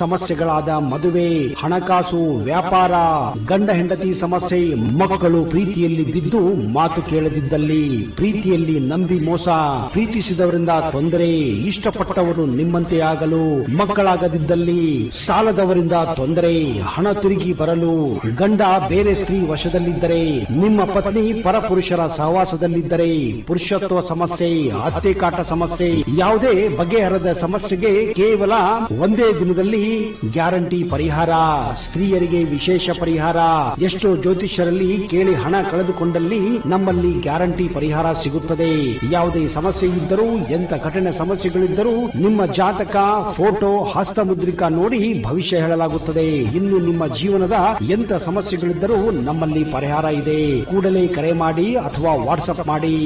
ಸಮಸ್ಯೆಗಳಾದ ಮದುವೆ, ಹಣಕಾಸು, ವ್ಯಾಪಾರ, ಗಂಡ ಹೆಂಡತಿ ಸಮಸ್ಯೆ, ಮಕ್ಕಳು ಪ್ರೀತಿಯಲ್ಲಿ ಬಿದ್ದು ಮಾತು ಕೇಳದಿದ್ದಲ್ಲಿ, ಪ್ರೀತಿಯಲ್ಲಿ ನಂಬಿ ಮೋಸ, ಪ್ರೀತಿಸಿದವರಿಂದ ತೊಂದರೆ, ಇಷ್ಟಪಟ್ಟವರು ನಿಮ್ಮಂತೆ ಆಗಲು ಮಕ್ಕಳಾಗದಿದ್ದಲ್ಲಿ, ಸಾಲದವರಿಂದ ತೊಂದರೆ, ಹಣ ತಿರುಗಿ ಬರಲು, ಗಂಡ ಬೇರೆ ಸ್ತ್ರೀ ವಶದಲ್ಲಿದ್ದರೆ, ನಿಮ್ಮ ಪತ್ನಿ ಪರಪುರುಷರ ಸಹವಾಸದಲ್ಲಿದ್ದರೆ, ಪುರುಷತ್ವ ಸಮಸ್ಯೆ, ಅತ್ತೆ ಕಾಟ ಸಮಸ್ಯೆ, ಯಾವುದೇ ಬಗೆಹರದ ಸಮಸ್ಯೆಗೆ ಕೇವಲ ಒಂದೇ ದಿನದಲ್ಲಿ ಗ್ಯಾರಂಟಿ ಪರಿಹಾರ. ಸ್ತ್ರೀಯರಿಗೆ ವಿಶೇಷ ಪರಿಹಾರ. ಎಷ್ಟೋ ಜ್ಯೋತಿಷ್ಯರಲ್ಲಿ ಕೇಳಿ ಹಣ ಕಳೆದುಕೊಂಡಲ್ಲಿ ನಮ್ಮಲ್ಲಿ ಗ್ಯಾರಂಟಿ ಪರಿಹಾರ ಸಿಗುತ್ತದೆ. ಯಾವುದೇ ಸಮಸ್ಯೆ ಇದ್ದರೂ, ಎಂತ ಕಠಿಣ ಸಮಸ್ಯೆಗಳಿದ್ದರೂ ನಿಮ್ಮ ಜಾತಕ, ಫೋಟೋ, ಹಸ್ತಮುದ್ರಿಕಾ ನೋಡಿ ಭವಿಷ್ಯ ಹೇಳಲಾಗುತ್ತದೆ. ಇನ್ನು ನಿಮ್ಮ ಜೀವನದ ಎಂತ ಸಮಸ್ಯೆಗಳಿದ್ದರೂ ನಮ್ಮಲ್ಲಿ ಪರಿಹಾರ ಇದೆ. ಕೂಡಲೇ ಕರೆ ಮಾಡಿ ಅಥವಾ ವಾಟ್ಸ್ಆಪ್ ಮಾಡಿ.